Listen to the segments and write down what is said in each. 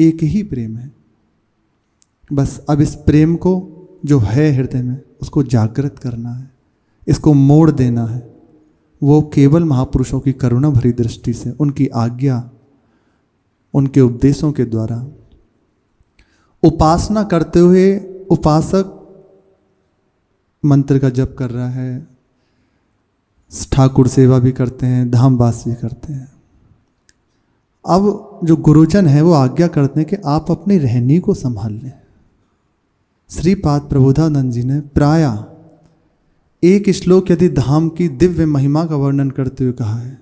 एक ही प्रेम है। बस अब इस प्रेम को जो है हृदय में उसको जागृत करना है, इसको मोड़ देना है। वो केवल महापुरुषों की करुणा भरी दृष्टि से, उनकी आज्ञा, उनके उपदेशों के द्वारा। उपासना करते हुए उपासक मंत्र का जप कर रहा है, ठाकुर सेवा भी करते हैं, धामवास भी करते हैं। अब जो गुरुजन है वो आज्ञा करते हैं कि आप अपनी रहनी को संभाल लें। श्रीपाद प्रबोधानंद जी ने प्राय एक श्लोक यदि धाम की दिव्य महिमा का वर्णन करते हुए कहा है,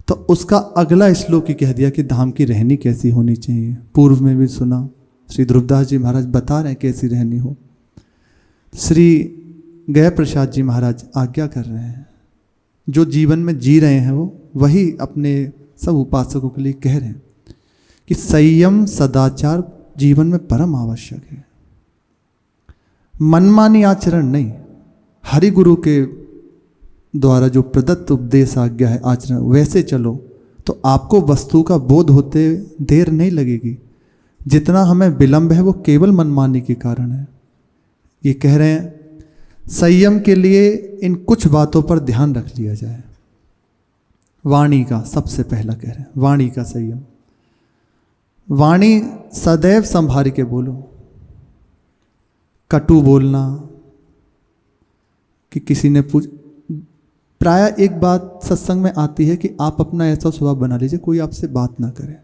तो उसका अगला श्लोक ही कह दिया कि धाम की रहनी कैसी होनी चाहिए। पूर्व में भी सुना, श्री ध्रुवदास जी महाराज बता रहे हैं कैसी रहनी हो। श्री गया प्रसाद जी महाराज आज्ञा कर रहे हैं, जो जीवन में जी रहे हैं वो वही अपने सब उपासकों के लिए कह रहे हैं कि संयम सदाचार जीवन में परम आवश्यक है। मनमानी आचरण नहीं, हरि गुरु के द्वारा जो प्रदत्त उपदेश आज्ञा है आचरण वैसे चलो, तो आपको वस्तु का बोध होते देर नहीं लगेगी। जितना हमें विलंब है वो केवल मनमानी के कारण है। ये कह रहे हैं संयम के लिए इन कुछ बातों पर ध्यान रख लिया जाए। वाणी का सबसे पहला कह रहे हैं, वाणी का संयम। वाणी सदैव संभाल के बोलो। कटु बोलना कि किसी ने प्राय एक बात सत्संग में आती है कि आप अपना ऐसा स्वभाव बना लीजिए कोई आपसे बात ना करे।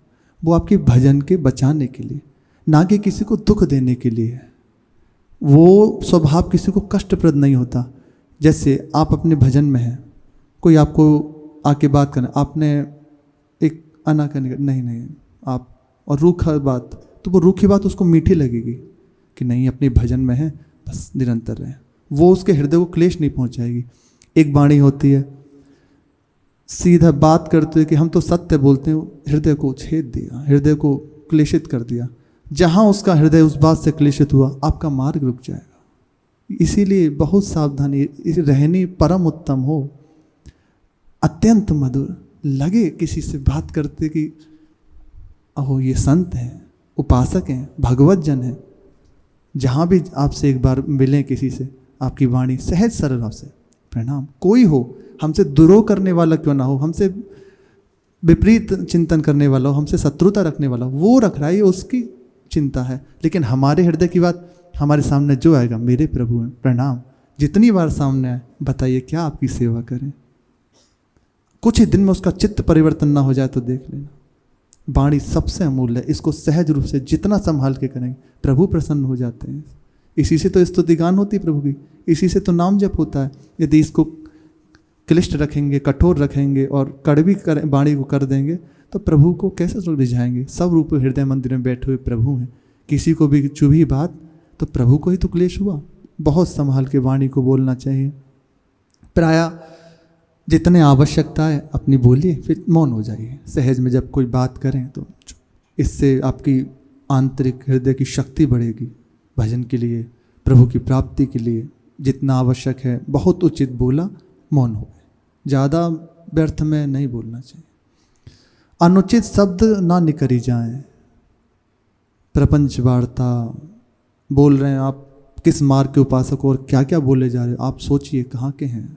वो आपके भजन के बचाने के लिए, ना कि किसी को दुख देने के लिए है। वो स्वभाव किसी को कष्टप्रद नहीं होता। जैसे आप अपने भजन में हैं, कोई आपको आके बात करना, आपने एक अना करने नहीं आप और रूखा बात, तो वो रूखी बात उसको मीठी लगेगी कि नहीं अपने भजन में है, बस निरंतर रहे। वो उसके हृदय को क्लेश नहीं पहुंचाएगी। एक वाणी होती है सीधा बात करते हुए कि हम तो सत्य बोलते हैं, हृदय को छेद दिया, हृदय को क्लेशित कर दिया। जहां उसका हृदय उस बात से क्लेशित हुआ, आपका मार्ग रुक जाएगा। इसीलिए बहुत सावधानी रहनी परम उत्तम हो। अत्यंत मधुर लगे किसी से बात करते कि अहो ये संत हैं, उपासक हैं, भगवत जन हैं। जहाँ भी आपसे एक बार मिलें किसी से, आपकी वाणी सहज सरल भाव से प्रणाम। कोई हो, हमसे दुरोह करने वाला क्यों ना हो, हमसे विपरीत चिंतन करने वाला हो, हमसे शत्रुता रखने वाला हो, वो रख रहा है, ये उसकी चिंता है। लेकिन हमारे हृदय की बात हमारे सामने जो आएगा, मेरे प्रभु हैं, प्रणाम। जितनी बार सामने आए, बताइए क्या आपकी सेवा करें। कुछ ही दिन में उसका चित्त परिवर्तन ना हो जाए तो देख लेना। वाणी सबसे अमूल्य है, इसको सहज रूप से जितना संभाल के करेंगे प्रभु प्रसन्न हो जाते हैं। इसी से तो स्तुति गान होती है प्रभु की, इसी से तो नाम जप होता है। यदि इसको क्लिष्ट रखेंगे, कठोर रखेंगे और कड़वी वाणी को कर देंगे तो प्रभु को कैसे रिझाएंगे। सब रूप हृदय मंदिर में बैठे हुए प्रभु हैं, किसी को भी चुभी बात तो प्रभु को ही तो क्लेश हुआ। बहुत संभाल के वाणी को बोलना चाहिए। प्राय जितने आवश्यकता है अपनी बोलिए, फिर मौन हो जाइए। सहज में जब कोई बात करें तो इससे आपकी आंतरिक हृदय की शक्ति बढ़ेगी। भजन के लिए, प्रभु की प्राप्ति के लिए जितना आवश्यक है बहुत उचित बोला, मौन हो गए। ज़्यादा व्यर्थ में नहीं बोलना चाहिए। अनुचित शब्द ना निकरी जाएं। प्रपंच वार्ता बोल रहे हैं आप, किस मार्ग के उपासक और क्या क्या बोले जा रहे हैं, आप सोचिए कहाँ के हैं।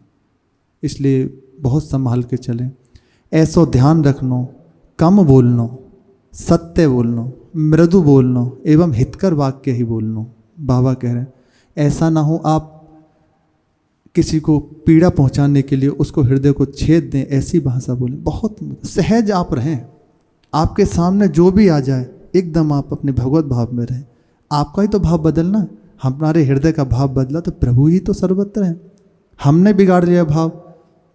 इसलिए बहुत संभाल के चलें। ऐसो ध्यान रखनो, कम बोलनो, सत्य बोलनो, मृदु बोलनो एवं हितकर वाक्य ही बोलनो। बाबा कह रहे हैं ऐसा ना हो आप किसी को पीड़ा पहुंचाने के लिए उसको हृदय को छेद दें, ऐसी भाषा बोलें। बहुत सहज आप रहें। आपके सामने जो भी आ जाए एकदम आप अपने भगवत भाव में रहें। आपका ही तो भाव बदलना, हमारे हृदय का भाव बदला तो प्रभु ही तो सर्वत्र हैं। हमने बिगाड़ लिया भाव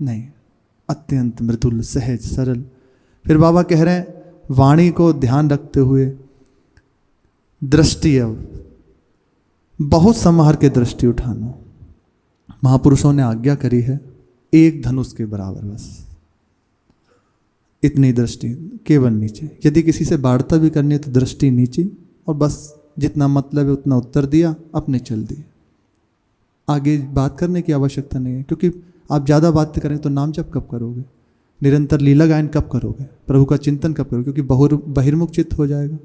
नहीं। अत्यंत मृदुल, सहज, सरल। फिर बाबा कह रहे हैं वाणी को ध्यान रखते हुए दृष्टि, अब बहुत संभाल के दृष्टि उठाना। महापुरुषों ने आज्ञा करी है एक धनुष के बराबर, बस इतनी दृष्टि केवल नीचे। यदि किसी से वार्ता भी करनी है तो दृष्टि नीचे, और बस जितना मतलब है उतना उत्तर दिया, अपने चल दिए। आगे बात करने की आवश्यकता नहीं है, क्योंकि आप ज़्यादा बातें करें तो नाम जप कब करोगे, निरंतर लीला गायन कब करोगे, प्रभु का चिंतन कब करोगे, क्योंकि बहिर्मुख चित्त हो जाएगा।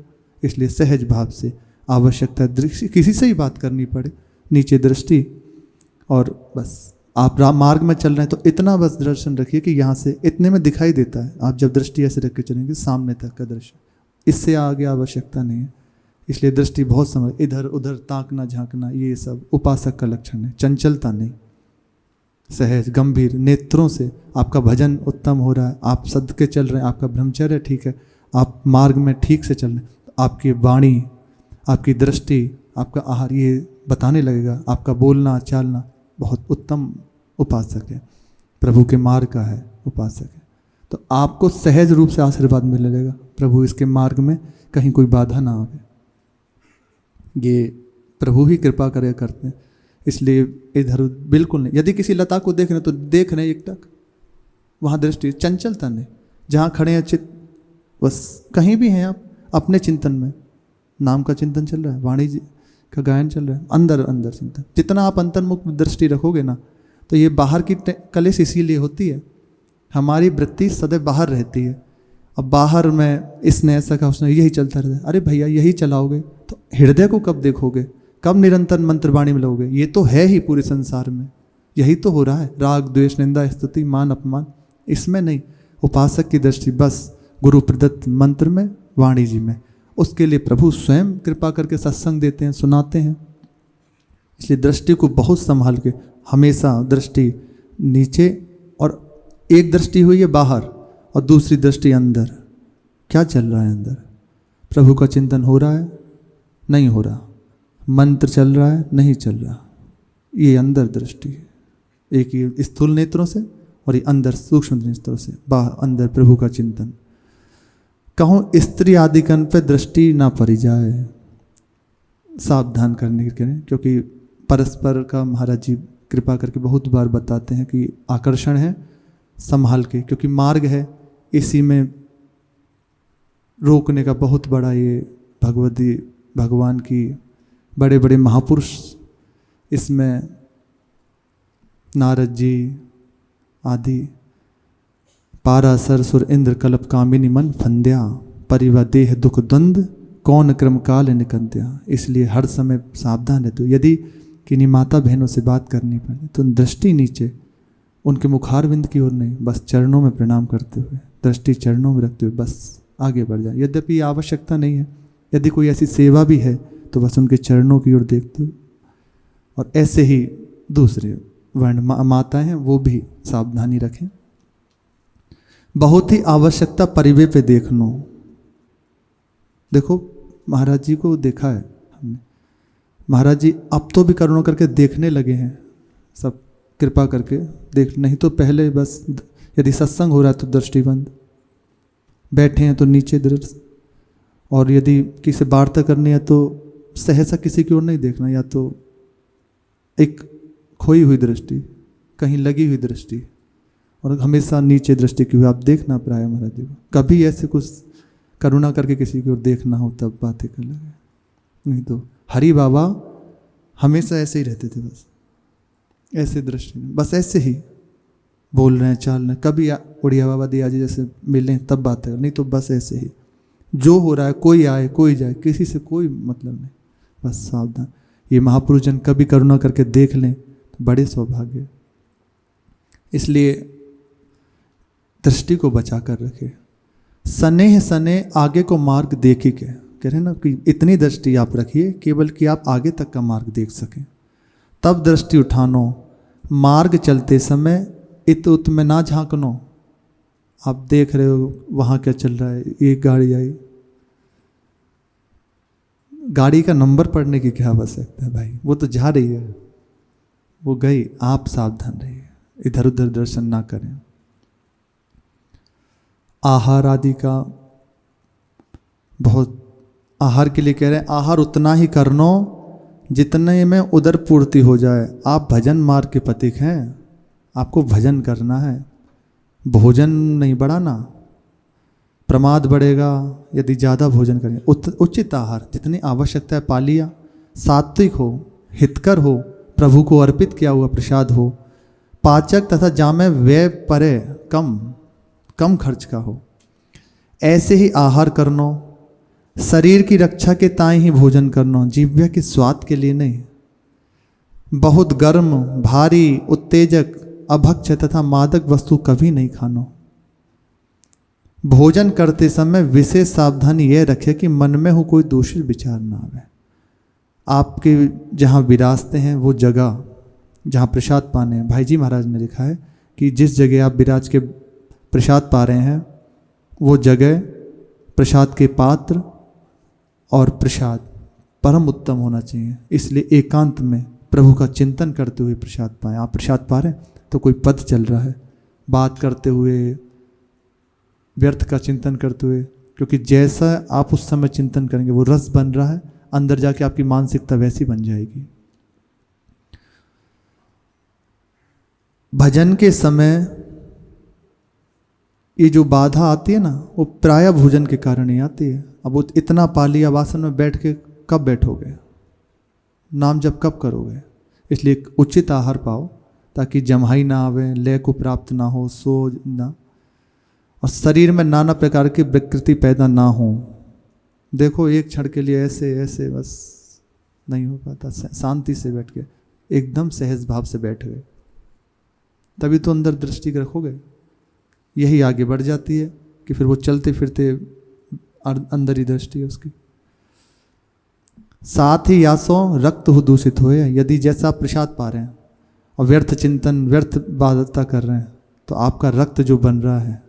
इसलिए सहज भाव से आवश्यकता दृष्टि, किसी से ही बात करनी पड़े, नीचे दृष्टि, और बस आप मार्ग में चल रहे हैं तो इतना बस दर्शन रखिए कि यहाँ से इतने में दिखाई देता है। आप जब दृष्टि ऐसे रख के चलेंगे सामने तक का दृश्य, इससे आगे आवश्यकता नहीं है। इसलिए दृष्टि बहुत समय इधर उधर ताकना झांकना ये सब उपासक का लक्षण है, चंचलता नहीं। सहज गंभीर नेत्रों से आपका भजन उत्तम हो रहा है, आप सद के चल रहे हैं, आपका ब्रह्मचर्य ठीक है, आप मार्ग में ठीक से चल रहे हैं, आपकी वाणी, आपकी दृष्टि, आपका आहार ये बताने लगेगा, आपका बोलना चालना बहुत उत्तम उपासक है, प्रभु के मार्ग का है उपासक है। तो आपको सहज रूप से आशीर्वाद मिलने लगेगा, प्रभु इसके मार्ग में कहीं कोई बाधा ना आवे, ये प्रभु ही कृपा करे करते हैं। इसलिए इधर बिल्कुल नहीं, यदि किसी लता को देख रहे तो देख रहे एक टक, वहाँ दृष्टि, चंचलता नहीं, जहाँ खड़े हैं चित्त, बस कहीं भी हैं आप अपने चिंतन में, नाम का चिंतन चल रहा है, वाणी जी का गायन चल रहा है, अंदर अंदर चिंतन। जितना आप अंतर्मुख दृष्टि रखोगे ना, तो ये बाहर की कलेश इसीलिए होती है, हमारी वृत्ति सदैव बाहर रहती है। अब बाहर में इसने ऐसा कहा, उसने यही चलता रहता है, अरे भैया यही चलाओगे तो हृदय को कब देखोगे, कब निरंतर मंत्रवाणी में लोगे? ये तो है ही पूरे संसार में, यही तो हो रहा है, राग द्वेष निंदा स्तुति मान अपमान, इसमें नहीं। उपासक की दृष्टि बस गुरु प्रदत्त मंत्र में, वाणी जी में, उसके लिए प्रभु स्वयं कृपा करके सत्संग देते हैं, सुनाते हैं। इसलिए दृष्टि को बहुत संभाल के हमेशा दृष्टि नीचे, और एक दृष्टि हुई है बाहर और दूसरी दृष्टि अंदर, क्या चल रहा है अंदर? प्रभु का चिंतन हो रहा है, नहीं हो रहा, मंत्र चल रहा है, नहीं चल रहा, ये अंदर दृष्टि है। एक ये स्थूल नेत्रों से और ये अंदर सूक्ष्म नेत्रों से, बाहर अंदर प्रभु का चिंतन। कहूँ स्त्री आदि कन पे दृष्टि ना पड़ी जाए, सावधान करने के लिए, क्योंकि परस्पर का महाराज जी कृपा करके बहुत बार बताते हैं कि आकर्षण है, संभाल के, क्योंकि मार्ग है, इसी में रोकने का बहुत बड़ा ये भगवती भगवान की बड़े बड़े महापुरुष, इसमें नारद जी आदि, पारासर सुर इंद्र कल्प कामिनी मन फंद्या, परिवा देह दुख द्वंद कौन क्रम काल निकंद्या। इसलिए हर समय सावधान है। तो यदि किन्हीं माता बहनों से बात करनी पड़े तो दृष्टि नीचे, उनके मुखारविंद की ओर नहीं, बस चरणों में प्रणाम करते हुए, दृष्टि चरणों में रखते हुए बस आगे बढ़ जाए। यद्यपि आवश्यकता नहीं है, यदि कोई ऐसी सेवा भी है तो बस उनके चरणों की ओर देखते हुए, और ऐसे ही दूसरे वर्ण माताएं हैं वो भी सावधानी रखें। बहुत ही आवश्यकता परिवे पे देखनो। देखो महाराज जी को देखा है हमने, महाराज जी अब तो भी करुणा करके देखने लगे हैं, सब कृपा करके देख, नहीं तो पहले बस यदि सत्संग हो रहा है तो दृष्टि बंद, बैठे हैं तो नीचे दृष्टि, और यदि किसी वार्ता करनी है तो सहसा किसी की ओर नहीं देखना, या तो एक खोई हुई दृष्टि, कहीं लगी हुई दृष्टि, और हमेशा नीचे दृष्टि की हुई। आप देखना प्राय महाराज जी को, कभी ऐसे कुछ करुणा करके किसी की ओर देखना हो तब बातें कर लगे, नहीं तो हरि बाबा हमेशा ऐसे ही रहते थे, बस ऐसे दृष्टि में, बस ऐसे ही बोल रहे हैं चाल रहे हैं, कभी उड़िया बाबा दिया जी जैसे मिले तब बात है, नहीं तो बस ऐसे ही जो हो रहा है, कोई आए कोई जाए, किसी से कोई मतलब नहीं, बस सावधान। ये महापुरुष जन कभी करुणा करके देख लें तो बड़े सौभाग्य। इसलिए दृष्टि को बचा कर रखे। सनेह सने आगे को मार्ग देखी के, कह रहे हैं ना कि इतनी दृष्टि आप रखिए केवल कि आप आगे तक का मार्ग देख सकें, तब दृष्टि उठानो। मार्ग चलते समय इत उत में ना झांकनो। आप देख रहे हो वहाँ क्या चल रहा है, एक गाड़ी आई, गाड़ी का नंबर पढ़ने की क्या आवश्यकता है भाई, वो तो जा रही है, वो गई, आप सावधान रहिए, इधर उधर दर्शन ना करें। आहार आदि का बहुत, आहार के लिए कह रहे हैं आहार उतना ही करनो जितने में उदर पूर्ति हो जाए। आप भजन मार्ग के पथिक हैं, आपको भजन करना है, भोजन नहीं बढ़ाना, प्रमाद बढ़ेगा यदि ज़्यादा भोजन करें। उचित आहार जितनी आवश्यकता है पा लिया, सात्विक हो, हितकर हो, प्रभु को अर्पित किया हुआ प्रसाद हो, पाचक तथा जामे व्यय परे कम खर्च का हो, ऐसे ही आहार करनो। शरीर की रक्षा के ताई ही भोजन करना, जीव्या के स्वाद के लिए नहीं। बहुत गर्म, भारी, उत्तेजक, अभक्ष्य तथा मादक वस्तु कभी नहीं खाना। भोजन करते समय विशेष सावधानी यह रखें कि मन में हो कोई दूषित विचार ना आवे। आपके जहाँ विराजते हैं वो जगह जहाँ प्रसाद पाने हैं, भाई जी महाराज ने लिखा है कि जिस जगह आप विराज के प्रसाद पा रहे हैं वो जगह, प्रसाद के पात्र और प्रसाद परम उत्तम होना चाहिए। इसलिए एकांत में प्रभु का चिंतन करते हुए प्रसाद पाएं। आप प्रसाद पा रहे हैं तो कोई पद चल रहा है, बात करते हुए, व्यर्थ का चिंतन करते हुए, क्योंकि जैसा आप उस समय चिंतन करेंगे वो रस बन रहा है, अंदर जाके आपकी मानसिकता वैसी बन जाएगी। भजन के समय ये जो बाधा आती है ना, वो प्राय भोजन के कारण ही आती है। अब वो इतना पा लिया, आसन में बैठ के कब बैठोगे, नाम जप कब करोगे। इसलिए उचित आहार पाओ ताकि जम्हाई ना आवे, लय को प्राप्त ना हो, सो ना, और शरीर में नाना प्रकार की विकृति पैदा ना हो। देखो एक क्षण के लिए ऐसे ऐसे बस नहीं हो पाता। शांति से बैठ के एकदम सहज भाव से बैठ गए, तभी तो अंदर दृष्टि रखोगे। यही आगे बढ़ जाती है कि फिर वो चलते फिरते अंदर ही दृष्टि है उसकी। साथ ही यासो रक्त हो दूषित होए, यदि जैसा आप प्रसाद पा रहे हैं और व्यर्थ चिंतन, व्यर्थ बाध्यता कर रहे हैं तो आपका रक्त जो बन रहा है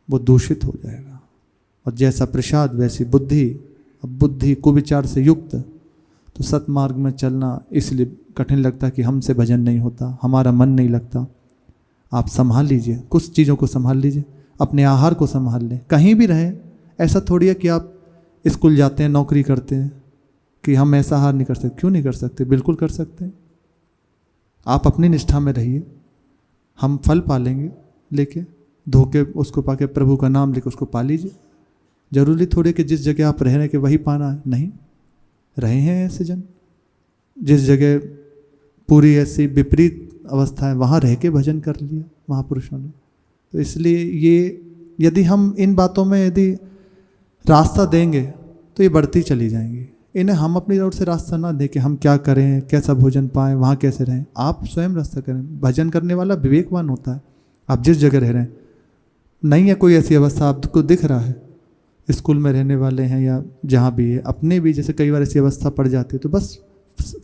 वो दूषित हो जाएगा। और जैसा प्रसाद वैसी बुद्धि। अब बुद्धि कुविचार से युक्त, तो सतमार्ग में चलना इसलिए कठिन लगता है कि हमसे भजन नहीं होता, हमारा मन नहीं लगता। आप संभाल लीजिए, कुछ चीज़ों को संभाल लीजिए, अपने आहार को संभाल लें। कहीं भी रहें, ऐसा थोड़ी है कि आप स्कूल जाते हैं, नौकरी करते हैं कि हम ऐसा आहार नहीं कर सकते। क्यों नहीं कर सकते, बिल्कुल कर सकते हैं। आप अपनी निष्ठा में रहिए, हम फल पालेंगे लेके, धोके उसको पाके प्रभु का नाम लेके उसको पा लीजिए। जरूरी थोड़ी कि जिस जगह आप रह रहे कि वही पाना है, नहीं। रहे हैं ऐसे जन जिस जगह पूरी ऐसी विपरीत अवस्था है वहाँ रह के भजन कर लिया महापुरुषों ने। तो इसलिए ये यदि हम इन बातों में यदि रास्ता देंगे तो ये बढ़ती चली जाएंगी। इन्हें हम अपनी ओर से रास्ता ना दें कि हम क्या करें, कैसा भोजन पाएं, वहाँ कैसे रहें। आप स्वयं रास्ता करें। भजन करने वाला विवेकवान होता है। आप जिस जगह रह रहे हैं, नहीं है कोई ऐसी अवस्था आपको दिख रहा है, स्कूल में रहने वाले हैं या जहाँ भी है, अपने भी जैसे कई बार ऐसी अवस्था पड़ जाती है, तो बस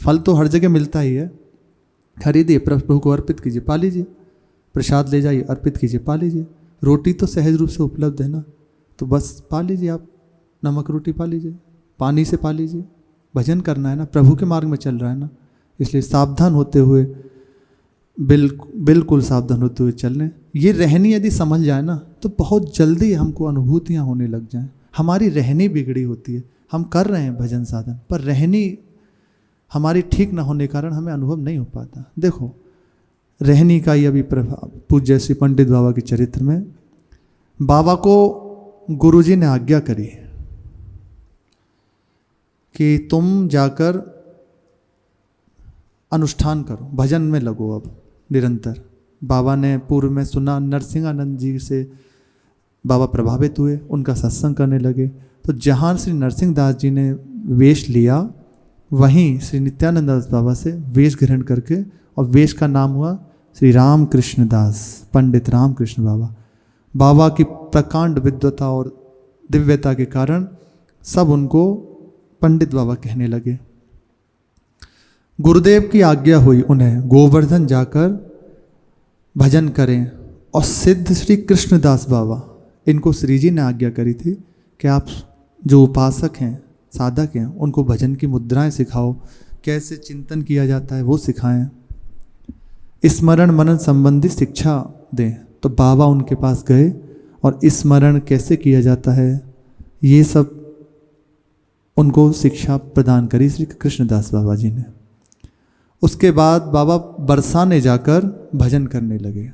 फल तो हर जगह मिलता ही है। खरीदिए, प्रभु को अर्पित कीजिए, पा लीजिए। प्रसाद ले जाइए, अर्पित कीजिए, पा लीजिए। रोटी तो सहज रूप से उपलब्ध है ना, तो बस पा लीजिए। आप नमक रोटी पा लीजिए, पानी से पा लीजिए। भजन करना है ना, प्रभु के मार्ग में चल रहा है ना, इसलिए सावधान होते हुए, बिल्कुल सावधान होते हुए चलने। ये रहनी यदि समझ जाए ना तो बहुत जल्दी हमको अनुभूतियाँ होने लग जाएं। हमारी रहनी बिगड़ी होती है, हम कर रहे हैं भजन साधन, पर रहनी हमारी ठीक ना होने के कारण हमें अनुभव नहीं हो पाता। देखो रहनी का ही अभी प्रभाव पूज्य श्री पंडित बाबा के चरित्र में, बाबा को गुरुजी ने आज्ञा करी कि तुम जाकर अनुष्ठान करो, भजन में लगो अब निरंतर। बाबा ने पूर्व में सुना, नरसिंहानंद जी से बाबा प्रभावित हुए, उनका सत्संग करने लगे। तो जहाँ श्री नरसिंह दास जी ने वेश लिया, वहीं श्री नित्यानंद दास बाबा से वेश ग्रहण करके, और वेश का नाम हुआ श्री राम कृष्ण दास, पंडित राम कृष्ण बाबा। बाबा की प्रकांड विद्वता और दिव्यता के कारण सब उनको पंडित बाबा कहने लगे। गुरुदेव की आज्ञा हुई उन्हें गोवर्धन जाकर भजन करें, और सिद्ध श्री कृष्णदास बाबा, इनको श्री जी ने आज्ञा करी थी कि आप जो उपासक हैं, साधक हैं, उनको भजन की मुद्राएं सिखाओ, कैसे चिंतन किया जाता है वो सिखाएं, स्मरण मनन संबंधी शिक्षा दें। तो बाबा उनके पास गए और स्मरण कैसे किया जाता है ये सब उनको शिक्षा प्रदान करी श्री कृष्णदास बाबा जी ने। उसके बाद बाबा बरसाने जाकर भजन करने लगे।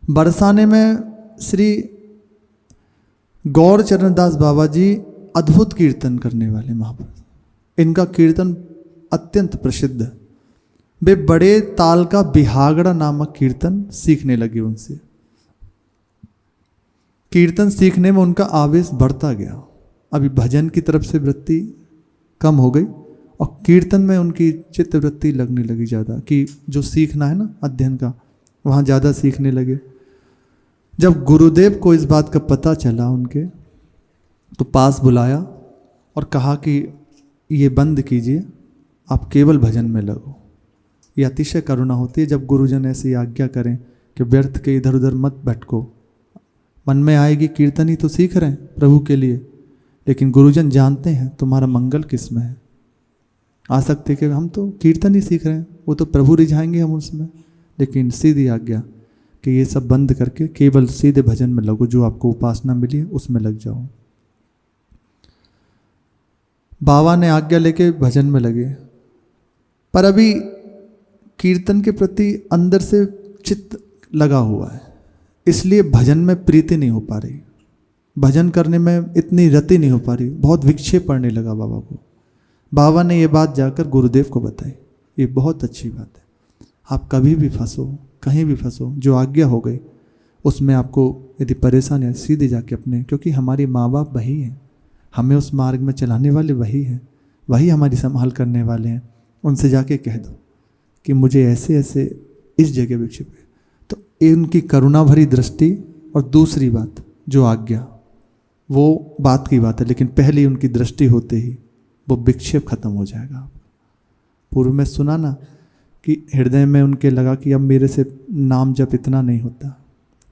बरसाने में श्री गौर चरणदास बाबा जी अद्भुत कीर्तन करने वाले महापुरुष, इनका कीर्तन अत्यंत प्रसिद्ध। वे बड़े ताल का बिहागड़ा नामक कीर्तन सीखने लगे उनसे। कीर्तन सीखने में उनका आवेश बढ़ता गया। अभी भजन की तरफ से वृत्ति कम हो गई और कीर्तन में उनकी चित्तवृत्ति लगने लगी ज़्यादा, कि जो सीखना है ना अध्ययन का, वहाँ ज़्यादा सीखने लगे। जब गुरुदेव को इस बात का पता चला उनके, तो पास बुलाया और कहा कि ये बंद कीजिए, आप केवल भजन में लगो। ये अतिशय करुणा होती है जब गुरुजन ऐसी आज्ञा करें कि व्यर्थ के इधर उधर मत भटको। मन में आएगी कीर्तन ही तो सीख रहे हैं प्रभु के लिए, लेकिन गुरुजन जानते हैं तुम्हारा मंगल किस में है। आ सकते कि हम तो कीर्तन ही सीख रहे हैं, वो तो प्रभु रिझाएंगे हम उसमें, लेकिन सीधी आज्ञा कि ये सब बंद करके केवल सीधे भजन में लगो, जो आपको उपासना मिली है उसमें लग जाओ। बाबा ने आज्ञा लेके भजन में लगे, पर अभी कीर्तन के प्रति अंदर से चित्त लगा हुआ है, इसलिए भजन में प्रीति नहीं हो पा रही, भजन करने में इतनी रति नहीं हो पा रही, बहुत विक्षेप पड़ने लगा बाबा को। बाबा ने ये बात जाकर गुरुदेव को बताई। ये बहुत अच्छी बात है, आप कभी भी फंसो, कहीं भी फंसो, जो आज्ञा हो गई उसमें आपको यदि परेशानी है, सीधे जाके अपने, क्योंकि हमारे माँ बाप वही हैं, हमें उस मार्ग में चलाने वाले वही हैं, वही हमारी संभाल करने वाले हैं। उनसे जाके कह दो कि मुझे ऐसे ऐसे इस जगह विक्षेप है। तो इनकी करुणा भरी दृष्टि और दूसरी बात जो आज्ञा, वो बात की बात है, लेकिन पहली उनकी दृष्टि होते ही वो विक्षेप खत्म हो जाएगा। पूर्व में सुना ना कि हृदय में उनके लगा कि अब मेरे से नाम जप इतना नहीं होता,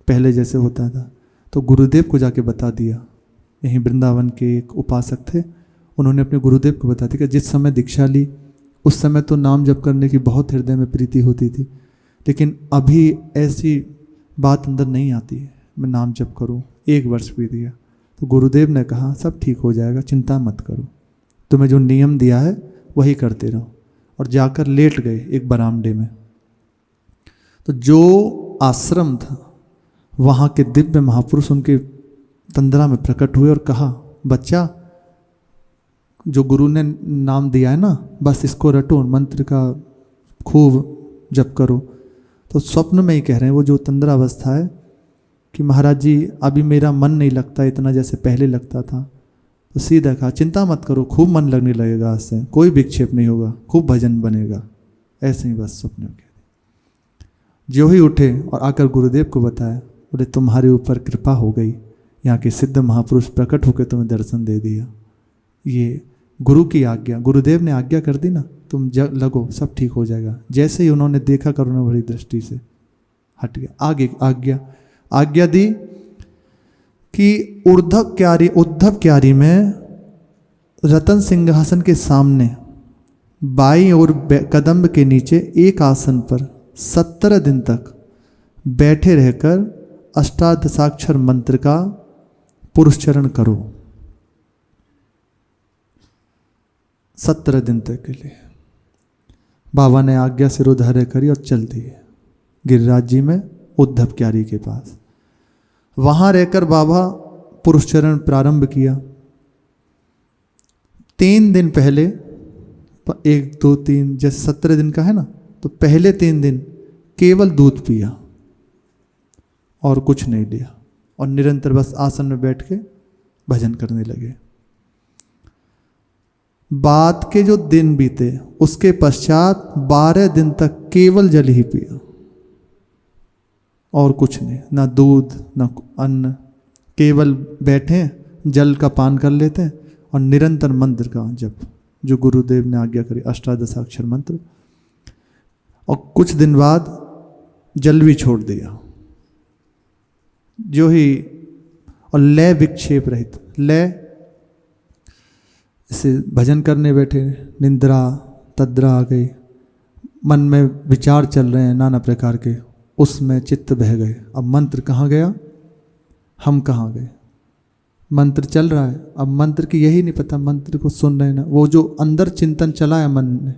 पहले जैसे होता था। तो गुरुदेव को जाके बता दिया। यहीं वृंदावन के एक उपासक थे, उन्होंने अपने गुरुदेव को बता दिया कि जिस समय दीक्षा ली उस समय तो नाम जप करने की बहुत हृदय में प्रीति होती थी, लेकिन अभी ऐसी बात अंदर नहीं आती है मैं नाम जप करूं। 1 वर्ष बीत गया तो गुरुदेव ने कहा सब ठीक हो जाएगा, चिंता मत करो, तुम्हें जो नियम दिया है वही करते रहो। और जाकर लेट गए एक बरामदे में। तो जो आश्रम था वहाँ के दिव्य महापुरुष उनके तंद्रा में प्रकट हुए और कहा, बच्चा जो गुरु ने नाम दिया है ना, बस इसको रटो, मंत्र का खूब जप करो। तो स्वप्न में ही कह रहे हैं वो जो तंद्रा अवस्था है कि महाराज जी अभी मेरा मन नहीं लगता इतना जैसे पहले लगता था। तो सीधा कहा चिंता मत करो, खूब मन लगने लगेगा, आज से कोई विक्षेप नहीं होगा, खूब भजन बनेगा। ऐसे ही बस स्वप्न में कह दिया। जो ही उठे और आकर गुरुदेव को बताया, बोले तुम्हारे ऊपर कृपा हो गई, यहाँ के सिद्ध महापुरुष प्रकट होकर तुम्हें दर्शन दे दिया। ये गुरु की आज्ञा, गुरुदेव ने आज्ञा कर दी ना, तुम लगो सब ठीक हो जाएगा। जैसे ही उन्होंने देखा करुणा भरी दृष्टि से हट गया। आगे आज्ञा दी कि उद्धव क्यारी में रतन सिंहासन के सामने बाईं ओर कदम्ब के नीचे एक आसन पर 17 दिन तक बैठे रहकर अष्टादशाक्षर मंत्र का पुरुषचरण करो। 17 दिन तक के लिए बाबा ने आज्ञा सिरोधार्य करी और चल दिए गिरिराज जी में उद्धव क्यारी के पास। वहाँ रहकर बाबा पुरुषचरण प्रारंभ किया। 3 दिन पहले 1 2 3 जैसे 17 दिन का है ना, तो पहले 3 दिन केवल दूध पिया और कुछ नहीं लिया और निरंतर बस आसन में बैठ के भजन करने लगे। बाद के जो दिन बीते उसके पश्चात 12 दिन तक केवल जल ही पिया और कुछ नहीं, ना दूध ना अन्न, केवल बैठे जल का पान कर लेते हैं और निरंतर मंत्र का जप जो गुरुदेव ने आज्ञा करी, अष्टादशाक्षर मंत्र। और कुछ दिन बाद जल भी छोड़ दिया जो ही, और लय विक्षेप रहित लय, इसे भजन करने बैठे, निंद्रा तद्रा आ गई, मन में विचार चल रहे हैं नाना प्रकार के, उसमें चित्त बह गए। अब मंत्र कहाँ गया, हम कहाँ गए। मंत्र चल रहा है, अब मंत्र की यही नहीं पता, मंत्र को सुन रहे ना, वो जो अंदर चिंतन चला है मन में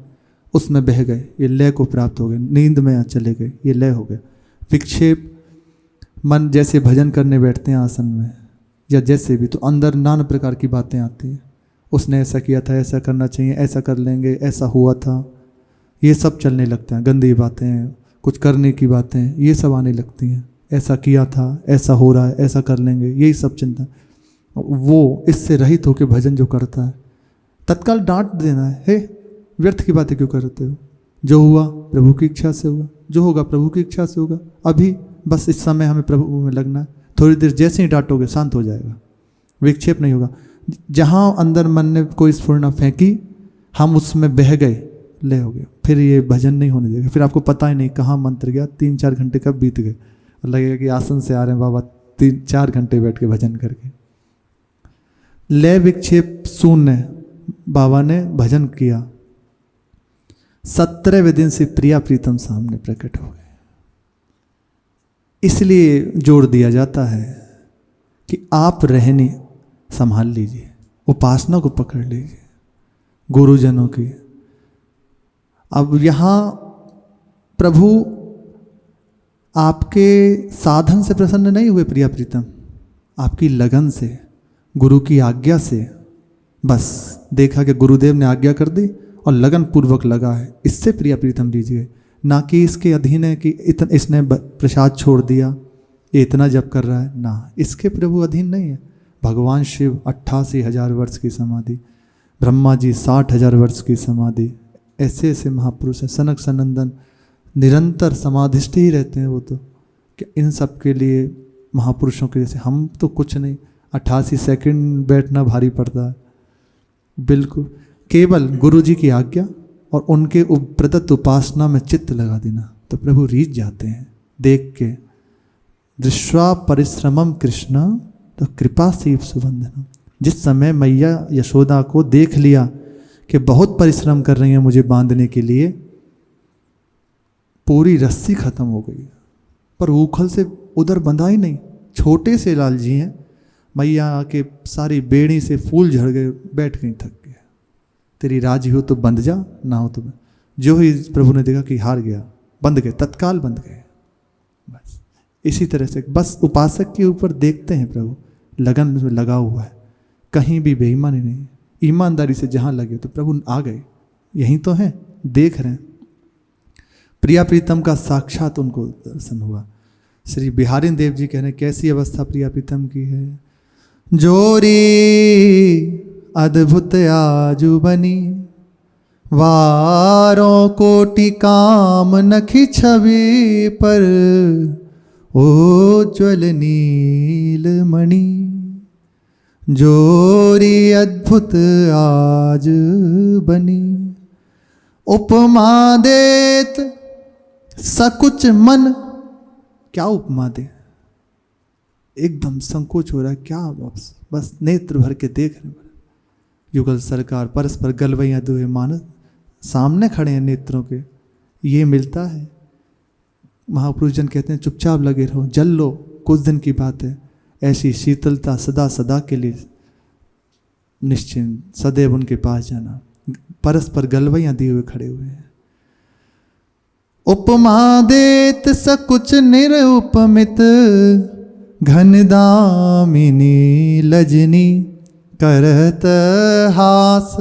उसमें बह गए, ये लय को प्राप्त हो गए, नींद में चले गए, ये लय हो गया। विक्षेप मन जैसे भजन करने बैठते हैं आसन में या जैसे भी, तो अंदर नाना प्रकार की बातें आती हैं, उसने ऐसा किया था, ऐसा करना चाहिए, ऐसा कर लेंगे, ऐसा हुआ था, ये सब चलने लगते हैं। गंदी बातें, कुछ करने की बातें, ये सब आने लगती हैं। ऐसा किया था, ऐसा हो रहा है, ऐसा कर लेंगे, यही सब चिंता। वो इससे रहित होकर भजन जो करता है, तत्काल डांट देना है, हे व्यर्थ की बातें क्यों करते हो, जो हुआ प्रभु की इच्छा से हुआ, जो होगा प्रभु की इच्छा से होगा, अभी बस इस समय हमें प्रभु में लगना है, थोड़ी देर जैसे ही डांटोगे शांत हो जाएगा, विक्षेप नहीं होगा। जहाँ अंदर मन ने कोई स्फुरना फेंकी, हम उसमें बह गए, ले हो गया, फिर ये भजन नहीं होने देगा। फिर आपको पता ही नहीं कहाँ मंत्र गया, 3-4 घंटे कब बीत गए, लगेगा कि आसन से आ रहे हैं बाबा, 3-4 घंटे बैठ के भजन करके। लय विक्षेप शून्य बाबा ने भजन किया, 17वें दिन से प्रिया प्रीतम सामने प्रकट हो गए। इसलिए जोर दिया जाता है कि आप रहनी संभाल लीजिए, उपासना को पकड़ लीजिए गुरुजनों की। अब यहाँ प्रभु आपके साधन से प्रसन्न नहीं हुए प्रिया प्रीतम, आपकी लगन से, गुरु की आज्ञा से। बस देखा कि गुरुदेव ने आज्ञा कर दी और लगन पूर्वक लगा है, इससे प्रिया प्रीतम लीजिए, ना कि इसके अधीन है कि इसने प्रसाद छोड़ दिया, ये इतना जप कर रहा है, ना, इसके प्रभु अधीन नहीं है। भगवान शिव 88,000 वर्ष की समाधि, ब्रह्मा जी 60,000 वर्ष की समाधि, ऐसे ऐसे महापुरुष हैं। सनक सनंदन निरंतर समाधिष्ठ ही रहते हैं। वो तो कि इन सब के लिए महापुरुषों के जैसे हम तो कुछ नहीं, 88 सेकंड बैठना भारी पड़ता है। बिल्कुल केवल गुरु जी की आज्ञा और उनके प्रदत्त उपासना में चित्त लगा देना, तो प्रभु रीझ जाते हैं देख के। दृष्ट्वा परिश्रमम कृष्ण तो कृपा सीव सुबंधनम। जिस समय मैया यशोदा को देख लिया कि बहुत परिश्रम कर रही हैं मुझे बांधने के लिए, पूरी रस्सी खत्म हो गई, पर ऊखल से उधर बंधा ही नहीं। छोटे से लाल जी हैं, मैया आके सारी बेड़ी से फूल झड़ गए, बैठ गई, थक गया। तेरी राजी हो तो बंध जा, ना हो तो जो ही प्रभु ने देखा कि हार गया, बंध गए, तत्काल बंध गए। बस इसी तरह से बस उपासक के ऊपर देखते हैं प्रभु, लगन में लगा हुआ है, कहीं भी बेईमानी नहीं, ईमानदारी से जहाँ लगे तो प्रभु आ गए, यहीं तो हैं, देख रहे हैं। प्रिया प्रीतम का साक्षात उनको दर्शन हुआ। श्री बिहारी देव जी कह रहे हैं कैसी अवस्था प्रिया प्रीतम की है। जोरी अद्भुत आजू बनी, वारों कोटि काम नखी छवि पर, उज्ज्वल नील मणि। जोरी अद्भुत आज बनी, उपमा देत सकुच मन। क्या उपमा दे, एकदम संकोच हो रहा है, क्या बस नेत्र भर के देख रहे। युगल सरकार परस्पर गलवैया दुहे मानस, सामने खड़े हैं नेत्रों के, ये मिलता है। महापुरुष जन कहते हैं चुपचाप लगे रहो, जल लो, कुछ दिन की बात है। ऐसी शीतलता सदा सदा के लिए निश्चिंत सदैव उनके पास जाना, परस्पर गलवैया दिए हुए खड़े हुए हैं। उपमा देत सकुच निरुपमित, घन दामिनी लजनी। करत हास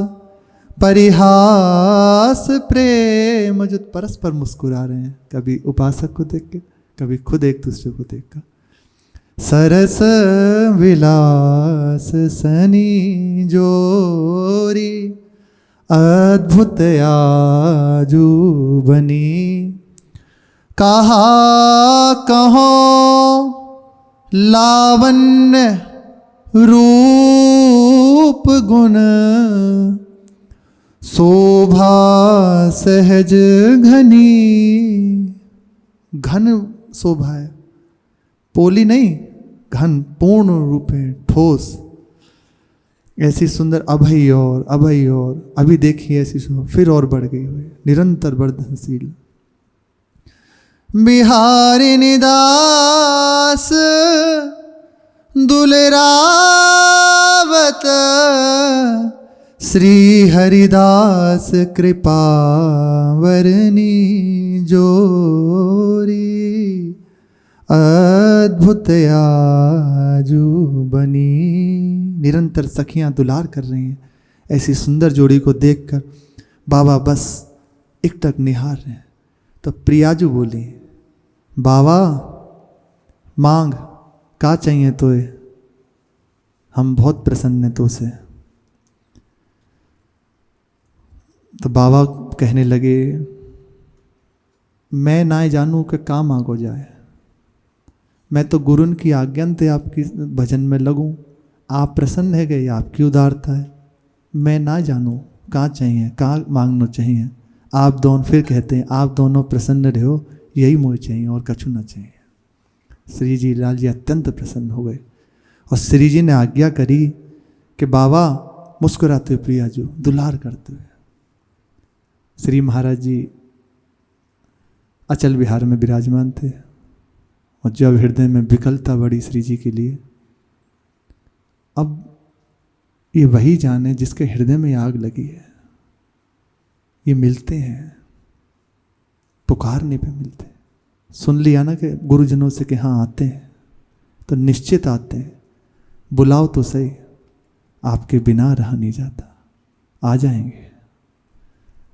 परिहास प्रेम। जो परस्पर मुस्कुरा रहे हैं, कभी उपासक को देख के, कभी खुद एक दूसरे को देख कर। सरस विलास सनी जोरी, अद्भुत आजू बनी। कहा कहो लावण्य रूप गुण, शोभा सहज घनी। घन शोभा है, पोली नहीं, घन पूर्ण रूप है, ठोस। ऐसी सुंदर अभय और अभय और अभी देखिए ऐसी सुंदर फिर और बढ़ गई हुई, निरंतर वर्धनशील। बिहारी निदास दुलरावत, श्री हरिदास कृपा वरनी जोरी। अद्भुत आजू बनी। निरंतर सखियां दुलार कर रही हैं ऐसी सुंदर जोड़ी को देखकर। बाबा बस एकटक निहार रहे हैं। तो प्रियाजू बोली, बाबा मांग का चाहिए तो हम बहुत प्रसन्न हैं तो से। तो बाबा कहने लगे मैं ना जानूं कि का मांगो जाए, मैं तो गुरुन की आज्ञा थे आपकी भजन में लगूं, आप प्रसन्न है गए, आपकी उदारता है, मैं ना जानूं कहाँ चाहिए कहाँ मांगना चाहिए। आप दोनों फिर कहते हैं आप दोनों प्रसन्न रहो, यही मुझे चाहिए और कछु ना चाहिए। श्री जी लाल जी अत्यंत प्रसन्न हो गए और श्री जी ने आज्ञा करी कि बाबा मुस्कुराते हुए प्रिया जो दुलार करते हुए। श्री महाराज जी अचल विहार में विराजमान थे और जब हृदय में विकलता बढ़ी श्री जी के लिए, अब ये वही जाने जिसके हृदय में आग लगी है, ये मिलते हैं पुकारने पे मिलते हैं। सुन लिया ना कि गुरुजनों से कि हाँ आते हैं, तो निश्चित आते हैं, बुलाओ तो सही, आपके बिना रहा नहीं जाता, आ जाएंगे।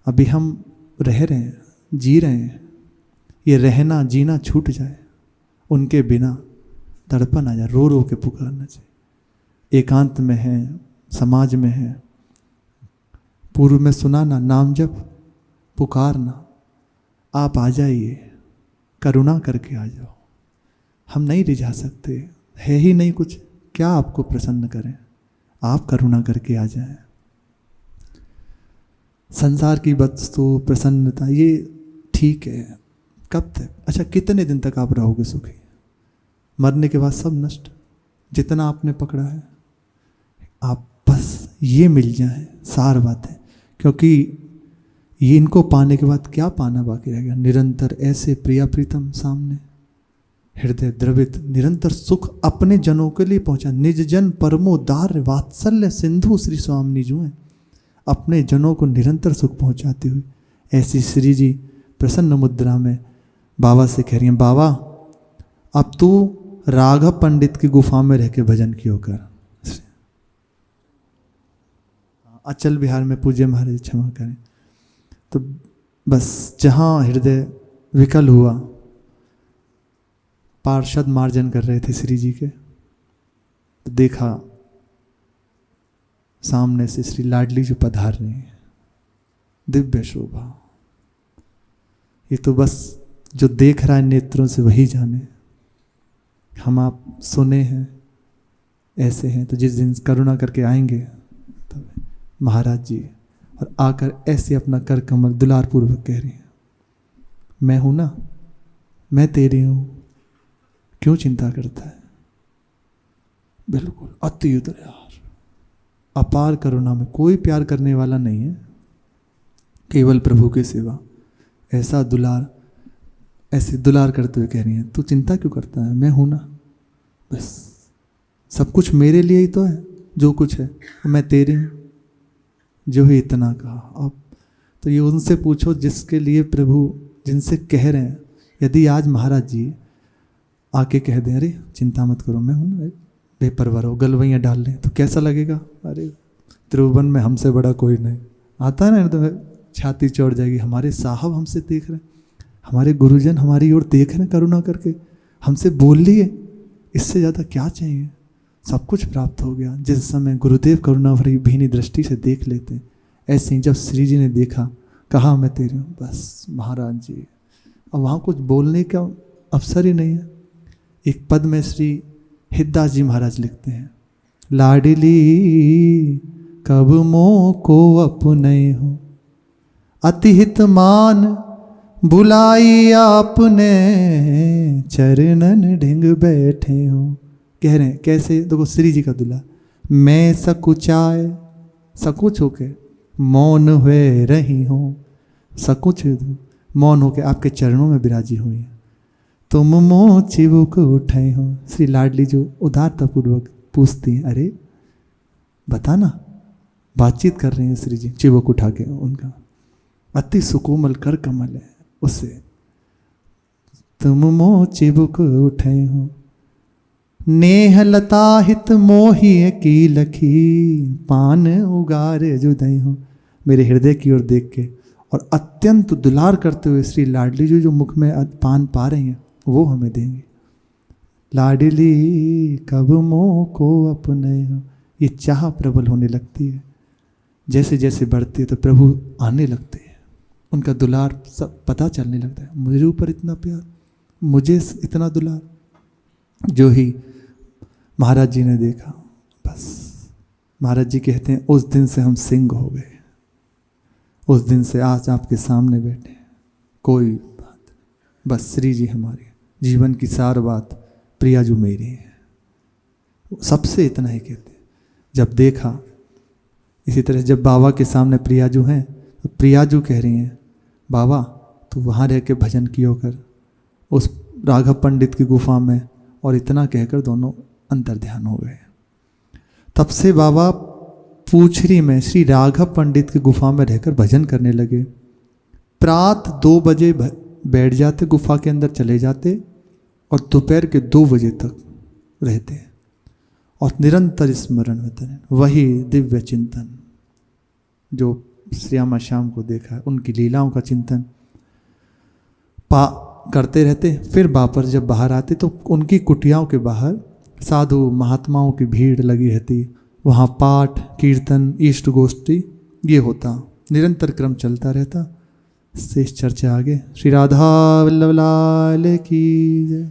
अभी हम रह रहे हैं, जी रहे हैं, ये रहना जीना छूट जाए, उनके बिना तड़पन आ जाए, रो रो के पुकारना चाहिए। एकांत में है, समाज में है, पूर्व में सुनाना, नाम जप, पुकारना, आप आ जाइए, करुणा करके आ जाओ। हम नहीं रिझा सकते, है ही नहीं कुछ, क्या आपको प्रसन्न करें, आप करुणा करके आ जाएं। संसार की वस्तु प्रसन्नता ये ठीक है, कब तक, अच्छा कितने दिन तक आप रहोगे सुखी, मरने के बाद सब नष्ट, जितना आपने पकड़ा है आप बस ये मिल जाए, सार बात है। क्योंकि ये इनको पाने के बाद क्या पाना बाकी रह गया, निरंतर ऐसे प्रिया प्रीतम सामने, हृदय द्रवित, निरंतर सुख अपने जनों के लिए पहुंचा। निज जन परमोदार वात्सल्य सिंधु श्री स्वामी जो है, अपने जनों को निरंतर सुख पहुंचाती हुई ऐसी श्री जी प्रसन्न मुद्रा में बाबा से कह रही हैं, बाबा अब तू राघव पंडित की गुफा में रह के भजन कियो कर। अचल बिहार में पूज्य महाराज क्षमा करें। तो बस जहाँ हृदय विकल हुआ, पार्षद मार्जन कर रहे थे श्री जी के, तो देखा सामने से श्री लाडली जो पधार रही है, दिव्य शोभा। ये तो बस जो देख रहा है नेत्रों से वही जाने, हम आप सुने हैं ऐसे हैं। तो जिस दिन करुणा करके आएंगे तो महाराज जी, और आकर ऐसे अपना कर कमल दुलार पूर्वक कह रही हैं, मैं हूं ना, मैं तेरी हूं, क्यों चिंता करता है। बिल्कुल अति उदार अपार करुणा में कोई प्यार करने वाला नहीं है, केवल प्रभु के सिवा। ऐसा दुलार, ऐसे दुलार करते हुए कह रही हैं, तू चिंता क्यों करता है, मैं हूं ना, बस सब कुछ मेरे लिए ही तो है, जो कुछ है मैं तेरे हूं, जो ही इतना कहा। अब तो ये उनसे पूछो जिसके लिए प्रभु, जिनसे कह रहे हैं, यदि आज महाराज जी आके कह दें, अरे चिंता मत करो मैं हूं ना, बेपरवाह हो, गलवैयाँ डाल लें, तो कैसा लगेगा। अरे त्रिभुवन में हमसे बड़ा कोई नहीं, आता है ना, तो छाती चढ़ जाएगी। हमारे साहब हमसे देख रहे हैं, हमारे गुरुजन हमारी ओर देख रहे हैं करुणा करके, हमसे बोल लिए, इससे ज़्यादा क्या चाहिए। सब कुछ प्राप्त हो गया। जिस समय गुरुदेव करुणा भरी भीनी दृष्टि से देख लेते, ऐसे ही जब श्री जी ने देखा, कहा मैं तेरे हूँ, बस महाराज जी अब वहाँ कुछ बोलने का अवसर ही नहीं है। एक पद में श्री हितदास जी महाराज लिखते हैं, लाडली कब मोह को अपने हो, अतिहित मान बुलाई आपने, चरणन ढिंग बैठे हो। कह रहे हैं कैसे, देखो श्री जी का दुला, मैं सकुचाए, सकुच होके मौन हुए रही हूँ, सकुच मौन होके आपके चरणों में विराजी हुई है, तुम मोह चिबुक उठाए हो। श्री लाडली जो उदारता पूर्वक पूछती है, अरे बता ना, बातचीत कर रही हैं श्री जी चिबुक उठा के, उनका अति सुकोमल कर कमल है, उससे तुम मोह चिबुक उठाए हो, नेह लता हित मोहिए की लखी, पान उगार जुदाई हो। मेरे हृदय की ओर देख के और अत्यंत दुलार करते हुए श्री लाडली जो मुख में पान पा रही हैं, वो हमें देंगे। लाडली कब मोह को अपने हो। ये चाह प्रबल होने लगती है, जैसे जैसे बढ़ती है तो प्रभु आने लगते हैं, उनका दुलार सब पता चलने लगता है। मेरे ऊपर इतना प्यार, मुझे इतना दुलार। जो ही महाराज जी ने देखा, बस महाराज जी कहते हैं उस दिन से हम सिंह हो गए, उस दिन से आज आपके सामने बैठे, कोई बात नहीं, बस श्री जी हमारे जीवन की सार बात, प्रियाजू मेरी है, सबसे इतना ही कहते हैं। जब देखा, इसी तरह जब बाबा के सामने प्रियाजू हैं तो प्रियाजू कह रही हैं बाबा तू वहाँ रह के भजन कियो कर उस राघव पंडित की गुफा में, और इतना कहकर दोनों अंतर ध्यान हो गए। तब से बाबा पूछरी में श्री राघव पंडित की गुफा में रहकर भजन करने लगे। प्रात 2 बजे बैठ जाते, गुफा के अंदर चले जाते और दोपहर के 2 बजे तक रहते और निरंतर स्मरण होते हैं। वही दिव्य चिंतन जो श्यामा श्याम को देखा, उनकी लीलाओं का चिंतन करते रहते। फिर वापस जब बाहर आते तो उनकी कुटियाओं के बाहर साधु महात्माओं की भीड़ लगी रहती, वहाँ पाठ कीर्तन इष्ट गोष्ठी ये होता, निरंतर क्रम चलता रहता। शेष चर्चा आगे। श्री राधा वल्लभ लाल की जय।